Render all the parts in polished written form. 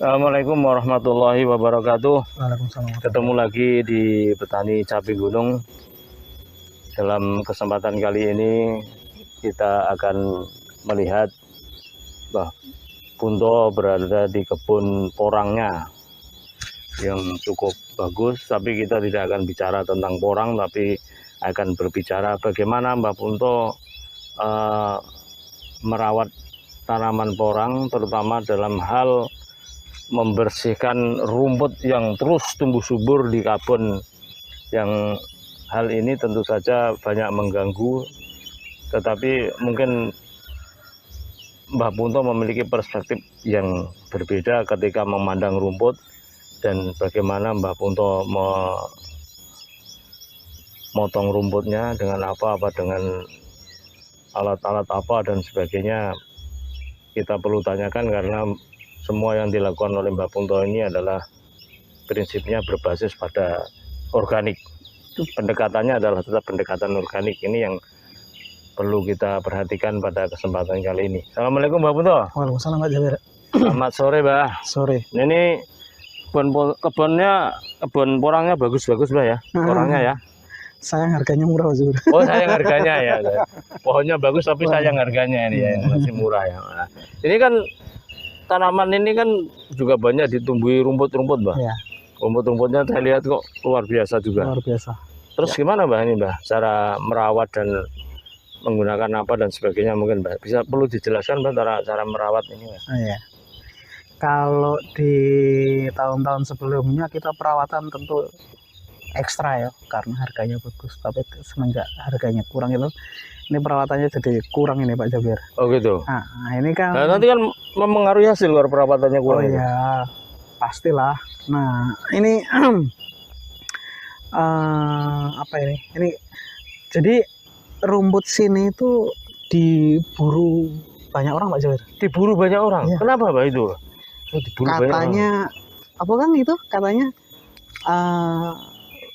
Assalamualaikum warahmatullahi wabarakatuh. Waalaikumsalam. Ketemu lagi di Petani Cabai Gunung. Dalam kesempatan kali ini kita akan melihat Mbah Punto berada di kebun porangnya yang cukup bagus. Tapi kita tidak akan bicara tentang porang, tapi akan berbicara bagaimana Mbah Punto merawat tanaman porang, terutama dalam hal membersihkan rumput yang terus tumbuh subur di kebun. Yang hal ini tentu saja banyak mengganggu, tetapi mungkin Mbah Punto memiliki perspektif yang berbeda ketika memandang rumput, dan bagaimana Mbah Punto memotong rumputnya dengan apa dengan alat-alat apa dan sebagainya. Kita perlu tanyakan karena semua yang dilakukan oleh Mbah Punto ini adalah prinsipnya berbasis pada organik. Pendekatannya adalah tetap pendekatan organik. Ini yang perlu kita perhatikan pada kesempatan kali ini. Assalamualaikum Mbah Punto. Waalaikumsalam Pak Jabir. Selamat sore Mbah. Sore. Ini kebun porangnya bagus-bagus Mbah ya. Porangnya ya. Sayang harganya murah Pak Jabir. Oh, sayang harganya ya. Pohonnya bagus tapi sayang harganya ini ya, masih murah ya. Nah, ini kan tanaman ini kan juga banyak ditumbuhi rumput-rumput Mbah. Ya. Rumput-rumputnya saya lihat kok luar biasa juga. Luar biasa. Terus Ya. gimana Mbah ini Mbah? Cara merawat dan menggunakan apa dan sebagainya mungkin Mbah. Bisa perlu dijelaskan Mbah cara merawat ini Mbah. Ya. Kalau di tahun-tahun sebelumnya kita perawatan tentu ekstra ya, karena harganya bagus. Tapi semenjak harganya kurang itu, ini perawatannya jadi kurang ini Pak Jabir. Oh gitu. Nah, ini kan. Nah, nanti kan mempengaruhi hasil kalau perawatannya Oh kurang. ya, pastilah. Nah, ini apa ini? Ini jadi rumput sini itu diburu banyak orang Pak Jabir. Diburu banyak orang. Ya. Kenapa Mbah itu? Oh, diburu banyak orang. Katanya apa kan itu? Katanya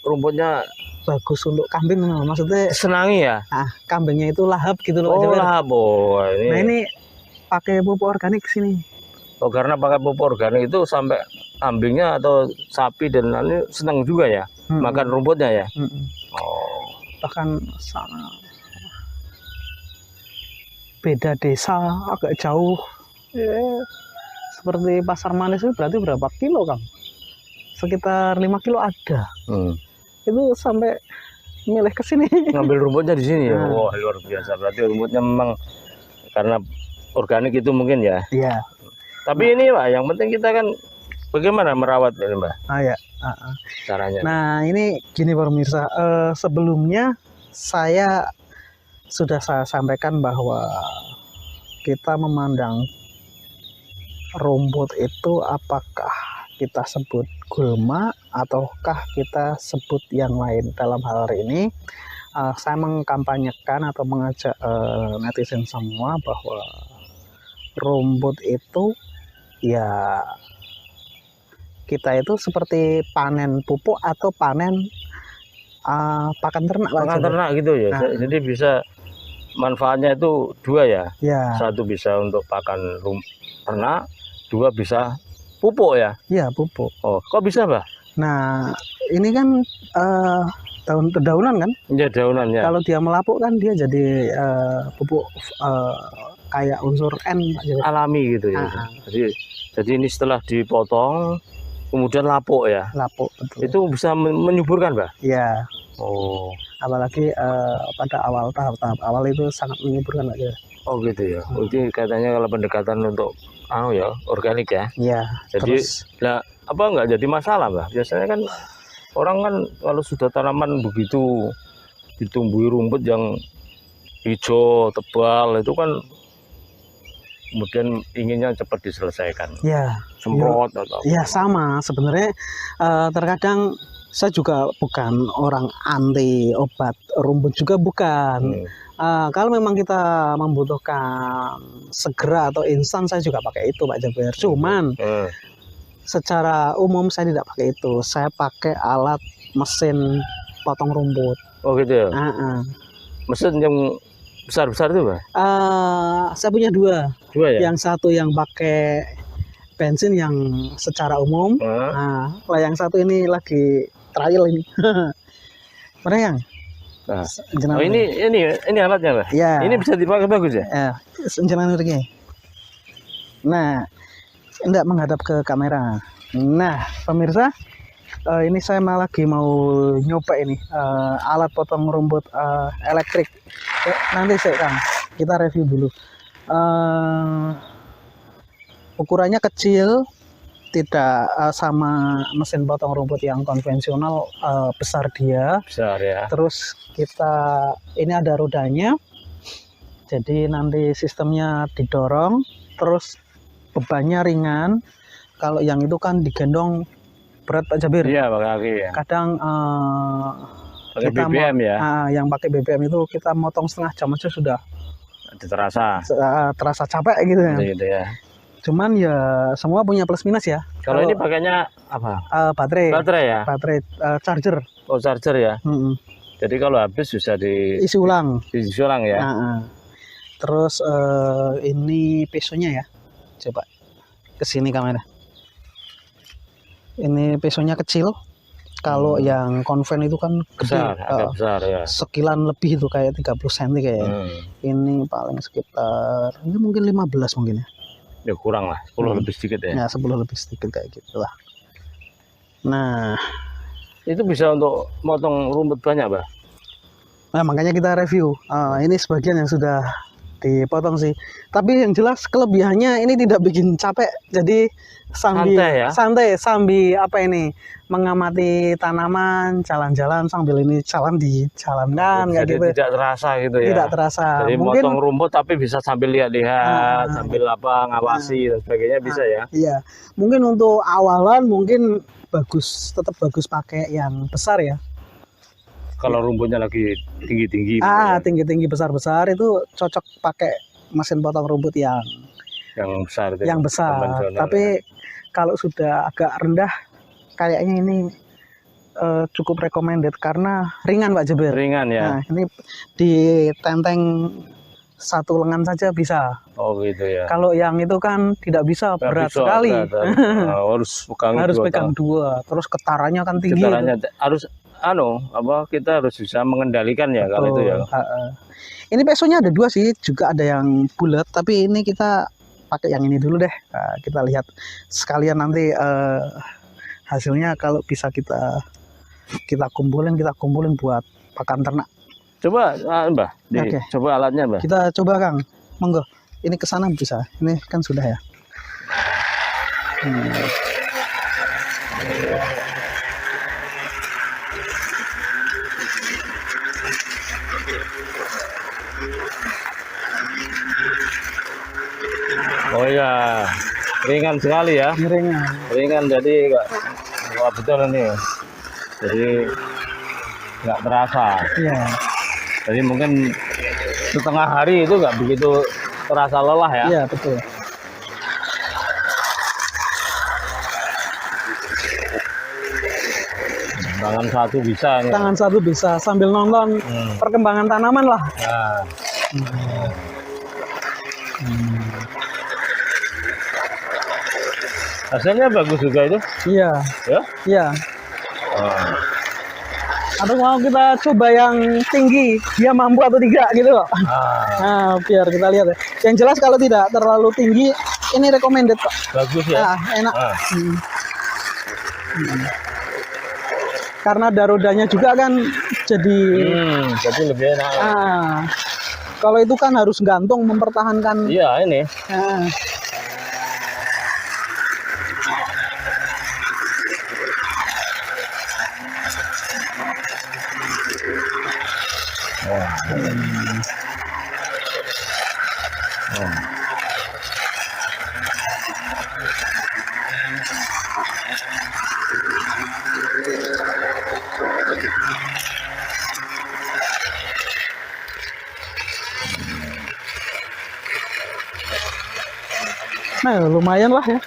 Rumputnya bagus untuk kambing, maksudnya senangi ya. kambingnya itu lahap gitu loh Pak Oh Jabir. lahap. Oh ini. Nah ini pakai pupuk organik sini. Oh karena pakai pupuk organik itu sampai kambingnya atau sapi dan lain senang juga ya makan rumputnya ya. Oh. Bahkan sana beda desa agak jauh. Seperti Pasar Manis itu berarti berapa kilo Kang? Sekitar 5 kilo ada. Itu sampai milih ke sini. Ngambil rumputnya di sini ya. Nah. Wah luar biasa. Berarti rumputnya memang karena organik itu mungkin ya. Iya. Tapi ini Pak, yang penting kita kan bagaimana merawat ini Mbak Ya. caranya. Nah ini gini pemirsa, sebelumnya saya sudah sampaikan bahwa kita memandang rumput itu apakah kita sebut gulma ataukah kita sebut yang lain. Dalam hal ini saya mengkampanyekan atau mengajak netizen semua bahwa rumput itu ya kita itu seperti panen pupuk atau panen pakan ternak. Pakan ternak gitu ya. Nah. Jadi bisa manfaatnya itu dua ya. Ya. Satu bisa untuk pakan ternak, dua bisa pupuk ya. Ya pupuk. Oh kok bisa Mbak? Nah ini kan daunan kan. Ya daunan ya. Kalau dia melapuk kan dia jadi pupuk kayak unsur N alami gitu ya. Jadi ini setelah dipotong kemudian lapuk ya. Lapuk betul. Itu bisa menyuburkan Mbak? Ya. Oh. Apalagi pada tahap-tahap awal itu sangat menyuburkan Pak. Oh gitu ya. Jadi katanya kalau pendekatan untuk ya organik ya. Iya. Jadi nah apa nggak jadi masalah Mbak? Biasanya kan orang kan kalau sudah tanaman begitu ditumbuhi rumput yang hijau tebal itu kan kemudian inginnya cepat diselesaikan. Ya. Semprot atau ya sama sebenarnya. Terkadang saya juga bukan orang anti obat rumput juga bukan. Kalau memang kita membutuhkan segera atau instan saya juga pakai itu Pak Jabir. Cuman secara umum saya tidak pakai itu. Saya pakai alat mesin potong rumput. Oh gitu ya. Mesin yang besar-besar itu Pak? Saya punya dua. Dua ya? Yang satu yang pakai bensin yang secara umum. Heeh. Nah, lah yang satu ini lagi trial ini. Meriang. Nah. Jenengan Oh ini alatnya Pak. ya. Ini bisa dipakai bagus ya? Ya, jenengan mriki. Nah, enggak menghadap ke kamera. Nah, pemirsa, ini saya lagi mau nyoba ini alat potong rumput elektrik. Nanti Kang, kita review dulu. Ukurannya kecil, tidak sama mesin potong rumput yang konvensional, besar dia. Besar ya. Terus ini ada rodanya, jadi nanti sistemnya didorong, terus bebannya ringan. Kalau yang itu kan digendong berat Pak Jabir. Iya pakai kaki ya. Kadang Pakai BBM ya. yang pakai BBM itu kita motong setengah jam aja sudah terasa capek gitu ya. Gitu ya. Cuman ya semua punya plus minus ya. Kalau ini pakainya apa? Baterai. Baterai ya. Baterai charger. Oh charger ya. Jadi kalau habis bisa isi ulang. Diisi ulang ya. Terus ini pesonya ya. Coba ke sini kamera. Ini pesonya kecil. Kalau yang konven itu kan gede, agak besar ya. Sekilan lebih itu kayak 30 cm kayaknya. Ini paling sekitar ini mungkin 15 mungkin ya. Ya kurang lah, 10 lebih sedikit ya. Ya 10 lebih sedikit kayak gitulah. Nah, itu bisa untuk motong rumput banyak, Pak. Nah, makanya kita review. Ini sebagian yang sudah dipotong sih. Tapi yang jelas kelebihannya ini tidak bikin capek. Jadi santai sambil apa ini mengamati tanaman, jalan-jalan sambil ini dijalankan kayak gitu. Tidak terasa gitu ya. Tidak terasa. Jadi mungkin motong rumput tapi bisa sambil lihat-lihat, sambil ngawasi dan sebagainya bisa ya. Iya. Mungkin untuk awalan mungkin tetap bagus pakai yang besar ya. Kalau rumputnya lagi tinggi-tinggi. Tinggi-tinggi besar-besar itu cocok pakai mesin potong rumput yang besar. Yang besar. Tapi kalau sudah agak rendah, kayaknya ini cukup recommended karena ringan Pak Jabir. Ringan ya. Nah, ini ditenteng satu lengan saja bisa. Oh gitu ya. Kalau yang itu kan tidak bisa, berat sekali. Harus pegang dua. Terus getarannya kan tinggi. Harus kita harus bisa mengendalikan ya. Betul. Kalau itu ya. Ini pesonya ada dua sih, juga ada yang bulat, tapi ini kita pakai yang ini dulu deh. Kita lihat sekalian nanti hasilnya kalau bisa kita kumpulin buat pakan ternak. Coba Mbah, coba alatnya Mbah. Kita coba Kang, monggo. Ini ke sana bisa. Ini kan sudah ya. Oh iya, ringan sekali ya. Ringan jadi wah betul ini. Jadi nggak terasa. Iya. Jadi mungkin setengah hari itu nggak begitu terasa lelah ya. Iya betul. Tangan satu bisa. Tangan satu bisa sambil nonton perkembangan tanaman lah. Nah. Hasilnya bagus juga itu. Iya. Ya? Iya. Atau mau kita coba yang tinggi, dia mampu atau tidak gitu loh. Nah, biar kita lihat ya. Yang jelas kalau tidak terlalu tinggi, ini recommended Pak. Bagus ya. Enak. Karena ada rodanya juga kan jadi lebih enak. Kalau itu kan harus gantung mempertahankan. Iya ini. Nah, lumayan lah ya.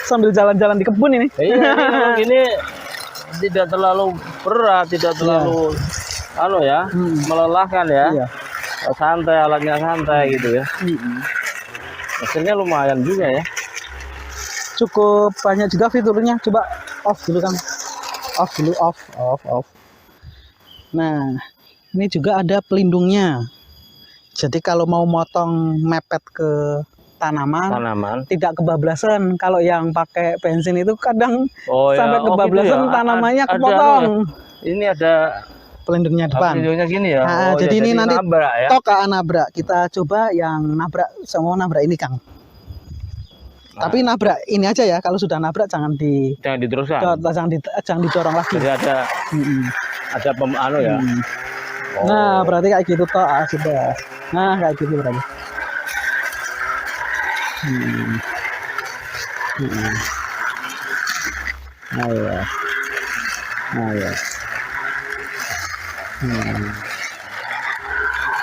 Sambil jalan-jalan di kebun ini. Iya, ini tidak terlalu berat, tidak terlalu melelahkan ya. Santai, alatnya santai gitu ya. Mesinnya lumayan juga ya. Cukup banyak juga fiturnya. Coba off dulu kan. Off dulu, off. Nah, ini juga ada pelindungnya. Jadi kalau mau motong mepet ke tanaman tidak kebablasan. Kalau yang pakai bensin itu kadang sampai kebablasan, gitu ya? Tanamannya Ada kepotong. Ini ada pelindungnya depan. Pelindungnya gini ya. Nah, jadi ini nanti nabrak ya. nabrak. Kita coba yang nabrak, semua nabrak ini Kang. Tapi nabrak ini aja ya. Kalau sudah nabrak jangan diteruskan. Jangan didorong lagi. Jadi ada pemanu ya. Nah, berarti kayak gitu toh, sudah. Nah, kayak gitu berarti. Ayo.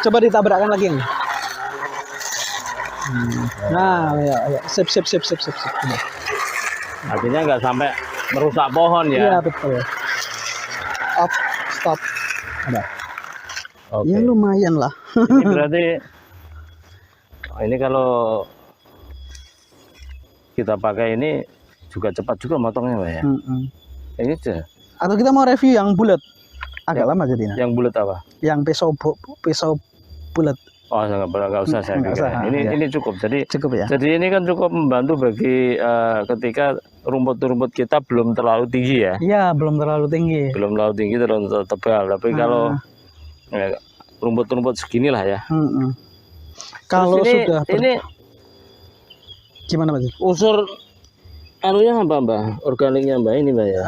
Coba ditabrakkan lagi. Nah, ayo. Sip. Artinya nggak sampai merusak pohon ya. Iya, betul. Off, stop. Ada. Oke. Ya lumayan lah. Ini berarti ini kalau kita pakai ini juga cepat juga motongnya, Pak ya. Ini aja. Atau kita mau review yang bulat. Agak lama jadinya. Yang bulat apa? Yang pisau bulat. Oh, nggak usah saya kira. Ini cukup. Cukup ya. Jadi ini kan cukup membantu bagi ketika rumput-rumput kita belum terlalu tinggi ya. Iya, belum terlalu tinggi. Terlalu tebal. Tapi kalau rumput-rumput segini lah ya. Kalau sudah ini gimana Pak? Unsur anunya apa Mbak? Organiknya Mbak ini Mbak ya?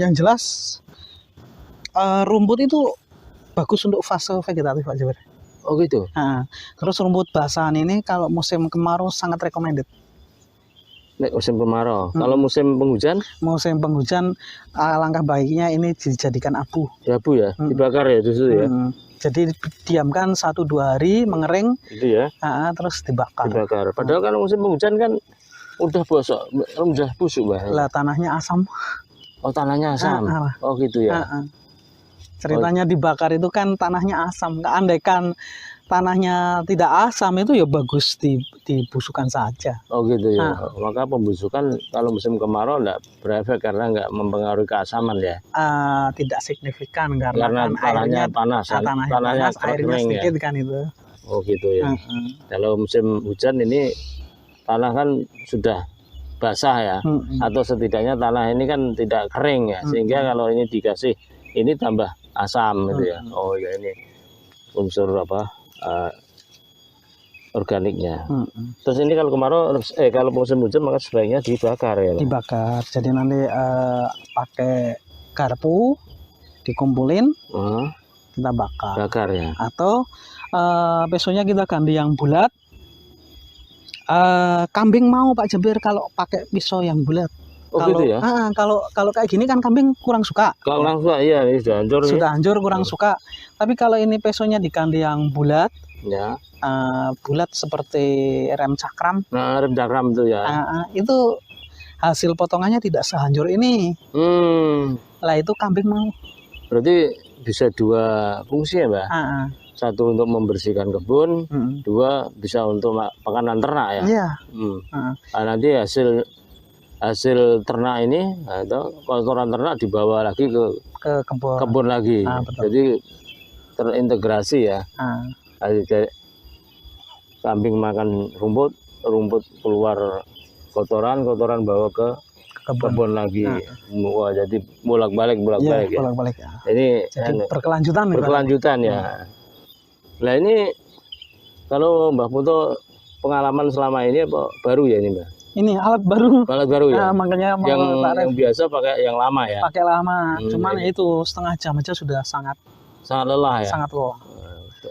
Yang jelas rumput itu bagus untuk fase vegetatif Pak Jabar. Oh gitu. Terus rumput basahan ini kalau musim kemarau sangat recommended. Musim kemarau. Kalau musim penghujan? Musim penghujan langkah baiknya ini dijadikan abu. Ya abu ya, dibakar ya justru ya. Jadi diamkan 1-2 hari mengering. Itu ya. Terus dibakar. Padahal kan musim penghujan kan udah busuk Mbak. Lah tanahnya asam. Oh tanahnya asam. Oh gitu ya. Ceritanya dibakar itu kan tanahnya asam. Andaikan tanahnya tidak asam itu ya bagus dibusukan saja. Oh gitu ya. Maka pembusukan kalau musim kemarau enggak berefek karena enggak mempengaruhi keasaman ya. Tidak signifikan karena kan tanahnya panas. Tanahnya airnya sedikit ya. Kan itu. Oh gitu ya. Kalau musim hujan ini tanah kan sudah basah ya. Atau setidaknya tanah ini kan tidak kering ya. Sehingga kalau ini dikasih ini tambah asam gitu ya. Oh ya ini unsur apa? Organiknya. Terus ini kalau kemarau kalau musim hujan maka sebaiknya dibakar ya. Dibakar. Jadi nanti pakai garpu dikumpulin, kita bakar. Bakar ya. Atau besoknya kita ganti yang bulat. Kambing mau Pak Jabir kalau pakai pisau yang bulat. Oh gitu ya. Kalau kayak gini kan kambing kurang suka. Kurang suka iya, ini sudah hancur. Sudah hancur kurang suka. Tapi kalau ini pesonya diganti yang bulat, ya. Bulat seperti rem cakram. Nah, rem cakram itu ya. Itu hasil potongannya tidak sehancur ini. Lah itu kambing mau. Berarti bisa dua fungsi ya, Mbak? Satu untuk membersihkan kebun, dua bisa untuk pakanan ternak ya. Iya. Nanti hasil ternak ini atau kotoran ternak dibawa lagi ke kebun lagi. Jadi terintegrasi ya. Kambing makan rumput keluar kotoran bawa ke kebun lagi. Wah, jadi bolak-balik ya. Bolak-balik ya. Ini jadi berkelanjutan ya. Nah ini kalau Mbah Putu pengalaman selama ini apa baru ya ini Mbak? Ini alat baru ya. Makanya yang biasa pakai yang lama ya. Pakai lama. Cuman itu setengah jam aja sudah sangat lelah ya. Sangat lelah.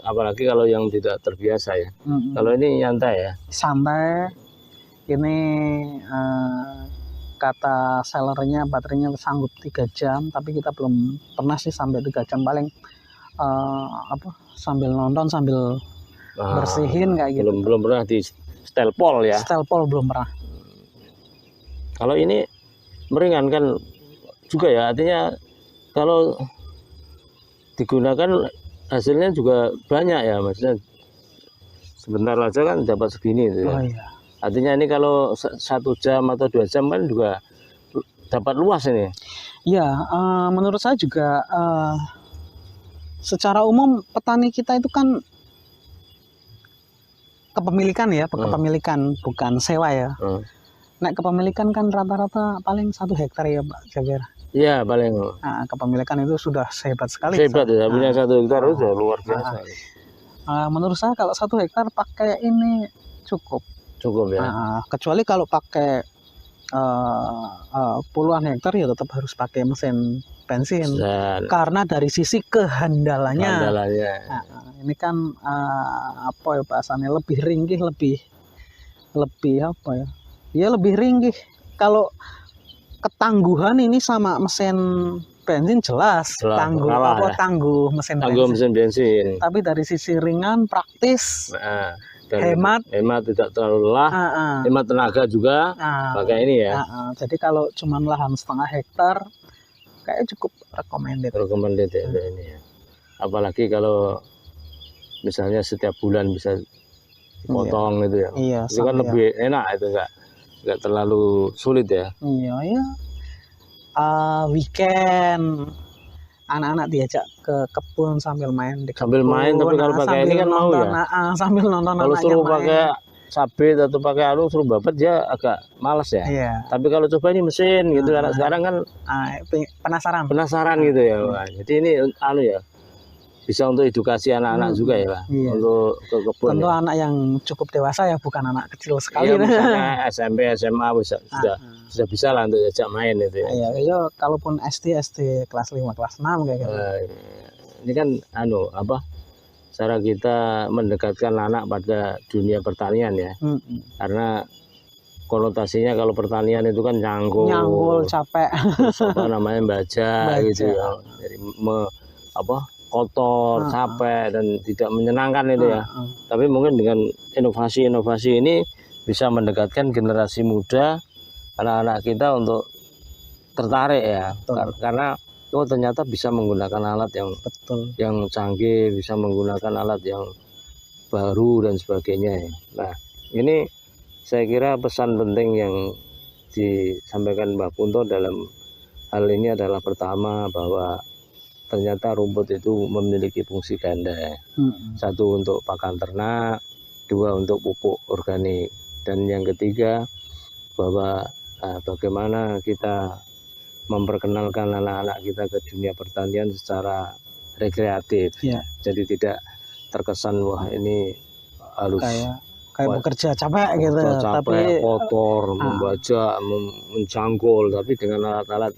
Apalagi kalau yang tidak terbiasa ya. Kalau ini nyantai ya. Santai. Ini kata sellernya baterainya sanggup 3 jam, tapi kita belum pernah sih sampai 3 jam, paling sambil nonton sambil bersihin kayak gitu. Belum pernah di stelpol ya. Stelpol belum pernah. Kalau ini meringankan juga ya, artinya kalau digunakan hasilnya juga banyak ya, maksudnya sebentar aja kan dapat segini itu ya. Oh iya. Artinya ini kalau 1 jam atau 2 jam kan juga dapat luas ini. Ya, menurut saya juga secara umum petani kita itu kan kepemilikan ya, kepemilikan bukan sewa ya. Nah, kepemilikan kan rata-rata paling 1 hektar ya, Pak Jaber. Iya, paling. Nah, kepemilikan itu sudah hebat sekali. Hebat ya, punya 1 hektar itu sudah luar biasa. Menurut saya kalau 1 hektar pakai ini cukup. Cukup ya. Kecuali kalau pakai puluhan hektar ya tetap harus pakai mesin bensin. Karena dari sisi kehandalannya. Ini kan apa ya bahasanya, lebih ringkih, lebih apa ya? Ya lebih ringkih. Kalau ketangguhan ini sama mesin bensin jelas tangguh apa ya? Tangguh mesin bensin. Tapi dari sisi ringan, praktis, hemat tidak terlalu lelah, hemat tenaga juga pakai ini ya. Jadi kalau cuma lahan 1/2 hektar kayak cukup recommended ya ini ya. Apalagi kalau misalnya setiap bulan bisa dipotong gitu ya. Iya, itu kan lebih enak, itu enggak terlalu sulit ya. Iya ya. Weekend anak-anak diajak ke kebun sambil main di kebun. Tapi kalau pakai ini kan mau ya. Sambil nonton. Kalau suruh pakai sabit atau pakai sulur babat dia agak malas ya. Iya. Tapi kalau coba ini mesin gitu, anak sekarang kan penasaran gitu ya. Wah, jadi ini ya bisa untuk edukasi anak-anak juga ya Pak. Iya. Untuk ke kebun. Tentu ya. Anak yang cukup dewasa ya, bukan anak kecil sekali. Iya, misalnya SMP, SMA sudah bisa lah untuk ajak main itu ya. Iya, kalaupun SD kelas 5, kelas 6 kayak gitu. Ini kan cara kita mendekatkan anak pada dunia pertanian ya. Karena konotasinya kalau pertanian itu kan nyanggul, capek. baja gitu ya. Jadi kotor, capek dan tidak menyenangkan itu ya. Tapi mungkin dengan inovasi-inovasi ini bisa mendekatkan generasi muda, anak-anak kita untuk tertarik ya. Karena ternyata bisa menggunakan alat yang canggih, bisa menggunakan alat yang baru dan sebagainya ya. Nah, ini saya kira pesan penting yang disampaikan Mbak Punto dalam hal ini adalah pertama bahwa ternyata rumput itu memiliki fungsi ganda. 1 untuk pakan ternak, 2 untuk pupuk organik, dan yang ketiga bahwa bagaimana kita memperkenalkan anak-anak kita ke dunia pertanian secara rekreatif. Jadi tidak terkesan wah ini harus kayak bekerja capek gitu, tapi kotor, membajak, mencanggul, tapi dengan alat-alat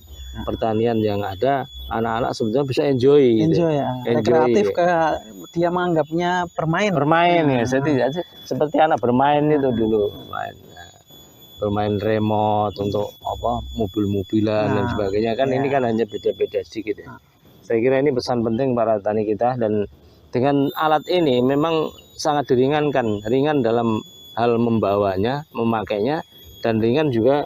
pertanian yang ada, anak-anak sebetulnya bisa enjoy rekreatif, kayak dia menganggapnya bermain ya. Seperti anak bermain itu dulu, bermain remote untuk mobil-mobilan dan sebagainya kan. Ini kan hanya beda-beda sedikit ya. Saya kira ini pesan penting para petani kita, dan dengan alat ini memang sangat ringan dalam hal membawanya, memakainya, dan ringan juga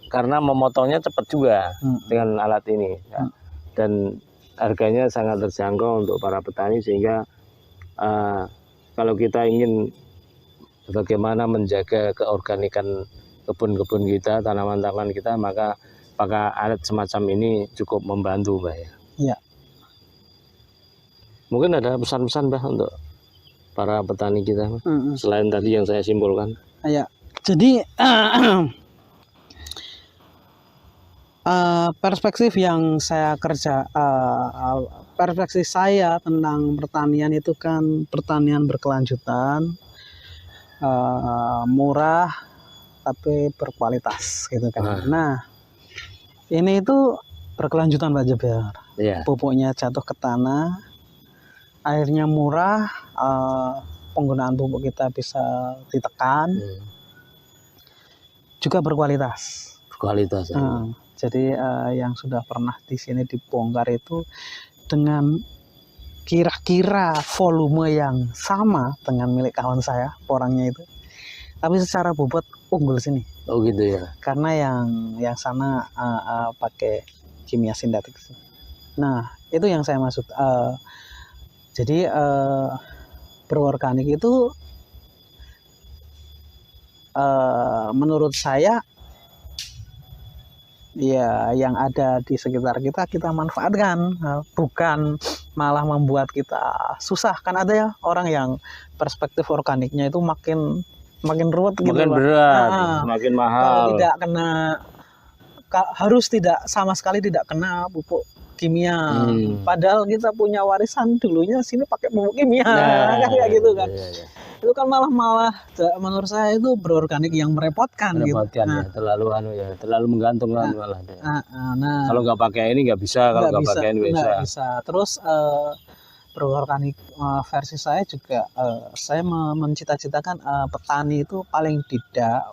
karena memotongnya cepat juga dengan alat ini ya. Dan harganya sangat terjangkau untuk para petani, sehingga kalau kita ingin bagaimana menjaga keorganikan kebun-kebun kita, tanaman-tanaman kita, maka pakai alat semacam ini cukup membantu Mbak ya. Iya. Mungkin ada pesan-pesan Mbak untuk para petani kita selain tadi yang saya simpulkan. Iya. Jadi perspektif yang saya perspektif saya tentang pertanian itu kan pertanian berkelanjutan, murah tapi berkualitas gitu kan. Nah, ini itu berkelanjutan Pak Jaber. Pupuknya jatuh ke tanah, airnya murah, penggunaan pupuk kita bisa ditekan, juga berkualitas. Jadi yang sudah pernah di sini dibongkar itu dengan kira-kira volume yang sama dengan milik kawan saya, porangnya itu, tapi secara bobot unggul sini. Oh gitu ya. Karena yang sana pakai kimia sintetik. Nah itu yang saya maksud. Jadi berorganik itu menurut saya ya yang ada di sekitar kita manfaatkan, bukan malah membuat kita susah. Kan ada ya orang yang perspektif organiknya itu makin ruwet gitu, Makin Pak. berat, Nah, makin kalau mahal. tidak kena harus tidak sama sekali tidak kena pupuk kimia. Padahal kita punya warisan dulunya sini pakai pupuk kimia, kan kayak gitu kan. Iya. Itu kan malah menurut saya itu berorganik yang merepotkan gitu. Ya, terlalu menggantung kan malah. Nah, Kalau nggak pakai ini nggak bisa, kalau nggak pakai ini nggak bisa. bisa. Terus berorganik versi saya juga saya mencita-citakan petani itu paling tidak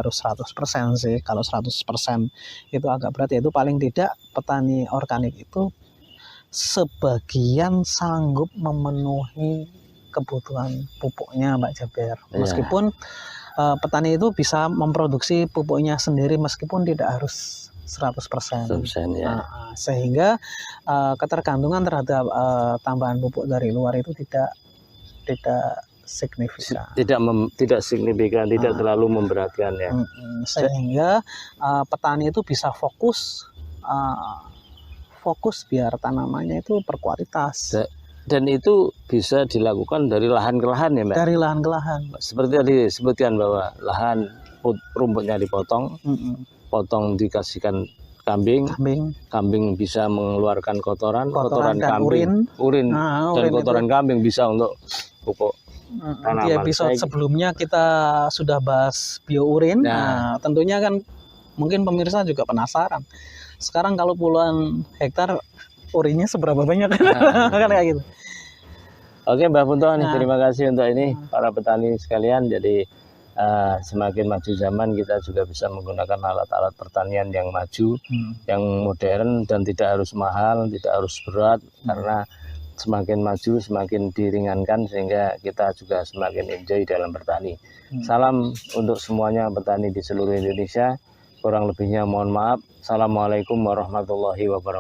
harus 100% sih. Kalau 100% itu agak berat, yaitu paling tidak petani organik itu sebagian sanggup memenuhi kebutuhan pupuknya, Mbak Jaber. Meskipun petani itu bisa memproduksi pupuknya sendiri meskipun tidak harus 100%. Ya. Sehingga ketergantungan terhadap tambahan pupuk dari luar itu tidak signifikan. Tidak signifikan, tidak terlalu memberatkan ya. Sehingga petani itu bisa fokus biar tanamannya itu berkualitas. Dan itu bisa dilakukan dari lahan ke lahan ya, Mbak? Dari lahan ke lahan. Seperti tadi disebutkan bahwa lahan rumputnya dipotong, potong dikasihkan kambing bisa mengeluarkan kotoran kambing, urin dan kotoran kambing bisa untuk pupuk tanaman. Di episode sebelumnya kita sudah bahas biourin. Nah, tentunya kan mungkin pemirsa juga penasaran. Sekarang kalau puluhan hektar urinnya seberapa banyak kan kayak gitu. Oke, Mbak Punto, terima kasih untuk ini para petani sekalian. Jadi semakin maju zaman kita juga bisa menggunakan alat-alat pertanian yang maju, yang modern dan tidak harus mahal, tidak harus berat, karena semakin maju semakin diringankan sehingga kita juga semakin enjoy dalam bertani. Salam untuk semuanya petani di seluruh Indonesia. Kurang lebihnya mohon maaf. Assalamualaikum warahmatullahi wabarakatuh.